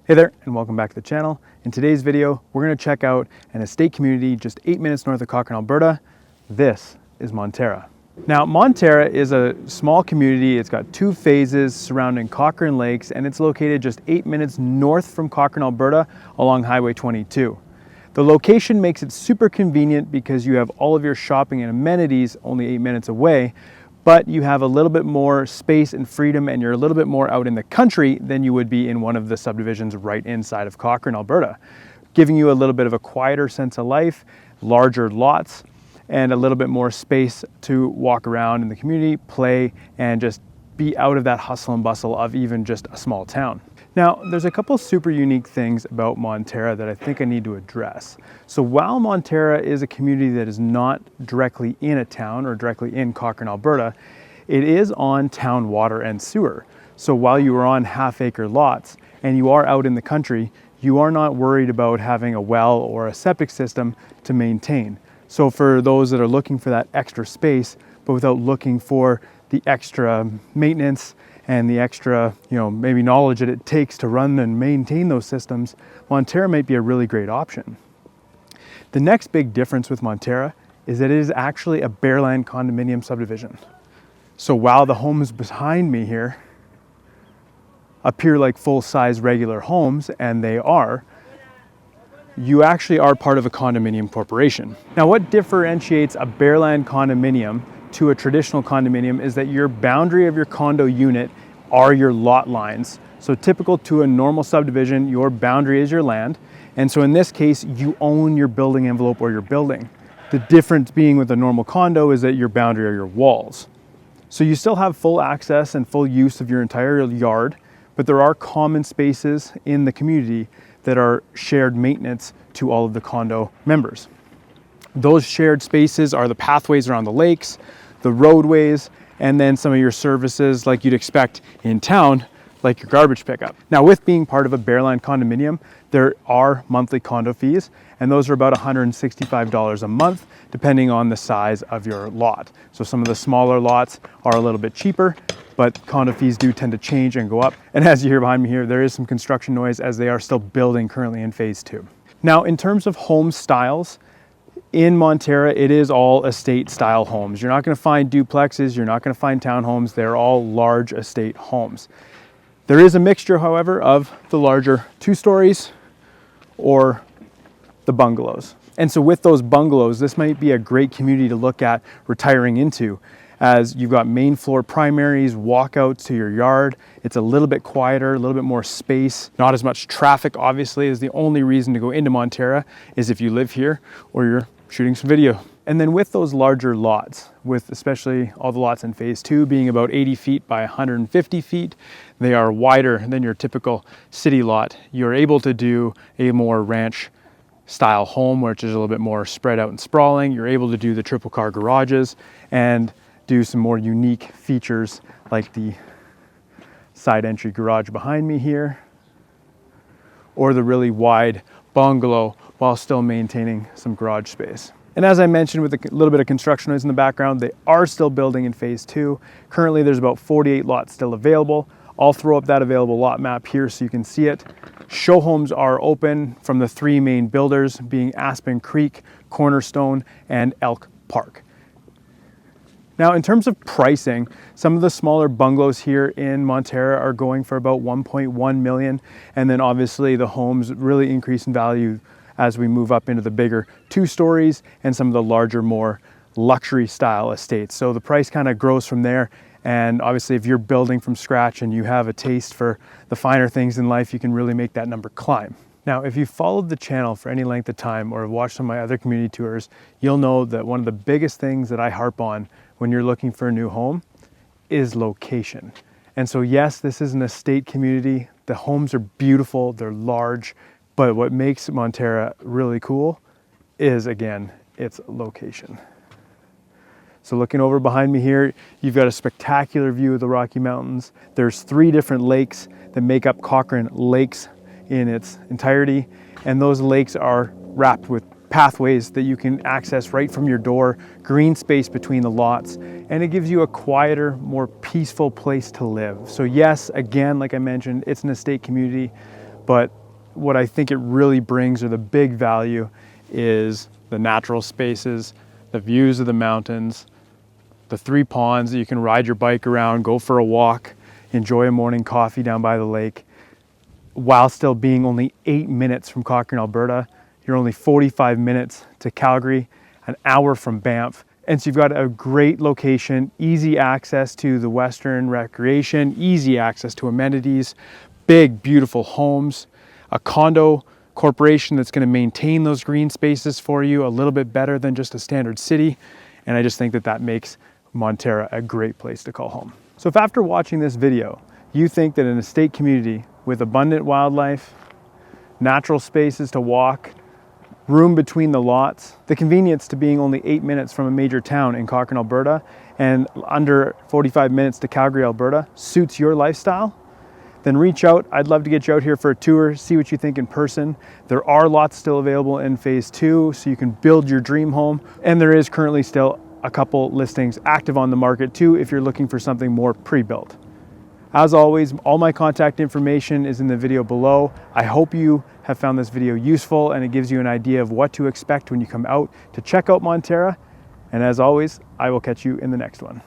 Hey there, and welcome back to the channel. In today's video, we're going to check out an estate community just 8 minutes north of Cochrane, Alberta. This is Monterra. Now, Monterra is a small community. It's got 2 phases surrounding Cochrane Lakes, and it's located just 8 minutes north from Cochrane, Alberta, along Highway 22. The location makes it super convenient because you have all of your shopping and amenities only 8 minutes away, but you have a little bit more space and freedom, and you're a little bit more out in the country than you would be in one of the subdivisions right inside of Cochrane, Alberta, giving you a little bit of a quieter sense of life, larger lots, and a little bit more space to walk around in the community, play, and just be out of that hustle and bustle of even just a small town. Now, there's a couple super unique things about Monterra that I think I need to address. So while Monterra is a community that is not directly in a town or directly in Cochrane, Alberta, it is on town water and sewer. So while you are on half-acre lots and you are out in the country, you are not worried about having a well or a septic system to maintain. So for those that are looking for that extra space, but without looking for the extra maintenance and the extra, maybe knowledge that it takes to run and maintain those systems, Monterra might be a really great option. The next big difference with Monterra is that it is actually a bareland condominium subdivision. So while the homes behind me here appear like full-size regular homes, and they are, you actually are part of a condominium corporation. Now, what differentiates a bareland condominium to a traditional condominium is that your boundary of your condo unit are your lot lines. So typical to a normal subdivision, your boundary is your land. And so in this case, you own your building envelope or your building. The difference being with a normal condo is that your boundary are your walls. So you still have full access and full use of your entire yard, but there are common spaces in the community that are shared maintenance to all of the condo members. Those shared spaces are the pathways around the lakes, the roadways, and then some of your services like you'd expect in town, like your garbage pickup. Now, with being part of a bareland condominium, there are monthly condo fees, and those are about $165 a month, depending on the size of your lot. So some of the smaller lots are a little bit cheaper, but condo fees do tend to change and go up. And as you hear behind me here, there is some construction noise as they are still building currently in phase 2. Now, in terms of home styles, in Monterra, it is all estate style homes. You're not going to find duplexes, you're not going to find townhomes. They're all large estate homes. There is a mixture, however, of the larger 2 stories or the bungalows. And so with those bungalows, this might be a great community to look at retiring into, as you've got main floor primaries, walkouts to your yard. It's a little bit quieter, a little bit more space, not as much traffic, obviously, is the only reason to go into Monterra is if you live here or you're shooting some video. And then with those larger lots, with especially all the lots in phase 2 being about 80 feet by 150 feet, they are wider than your typical city lot. You're able to do a more ranch style home, which is a little bit more spread out and sprawling. You're able to do the triple car garages and do some more unique features like the side entry garage behind me here, or the really wide bungalow while still maintaining some garage space. And as I mentioned, with a little bit of construction noise in the background, they are still building in phase 2. Currently, there's about 48 lots still available. I'll throw up that available lot map here so you can see it. Show homes are open from the 3 main builders, being Aspen Creek, Cornerstone, and Elk Park. Now, in terms of pricing, some of the smaller bungalows here in Monterra are going for about 1.1 million. And then obviously the homes really increase in value as we move up into the bigger 2 stories and some of the larger, more luxury style estates. So the price kind of grows from there. And obviously if you're building from scratch and you have a taste for the finer things in life, you can really make that number climb. Now, if you've followed the channel for any length of time or have watched some of my other community tours, you'll know that one of the biggest things that I harp on when you're looking for a new home is location. And so yes, this is an estate community. The homes are beautiful, they're large, but what makes Monterra really cool is, again, its location. So looking over behind me here, you've got a spectacular view of the Rocky Mountains. There's 3 different lakes that make up Cochrane Lakes in its entirety, and those lakes are wrapped with pathways that you can access right from your door, green space between the lots, and it gives you a quieter, more peaceful place to live. So yes, again, like I mentioned, it's an estate community, but what I think it really brings, or the big value, is the natural spaces, the views of the mountains, the 3 ponds that you can ride your bike around, go for a walk, enjoy a morning coffee down by the lake, while still being only 8 minutes from Cochrane, Alberta. You're only 45 minutes to Calgary, an hour from Banff. And so you've got a great location, easy access to the Western recreation, easy access to amenities, big, beautiful homes, a condo corporation that's going to maintain those green spaces for you a little bit better than just a standard city. And I just think that that makes Monterra a great place to call home. So if after watching this video, you think that an estate community with abundant wildlife, natural spaces to walk, room between the lots, the convenience to being only 8 minutes from a major town in Cochrane, Alberta, and under 45 minutes to Calgary, Alberta, suits your lifestyle, then reach out. I'd love to get you out here for a tour, see what you think in person. There are lots still available in phase 2, so you can build your dream home. And there is currently still a couple listings active on the market too, if you're looking for something more pre-built. As always, all my contact information is in the video below. I hope you have found this video useful and it gives you an idea of what to expect when you come out to check out Monterra. And as always, I will catch you in the next one.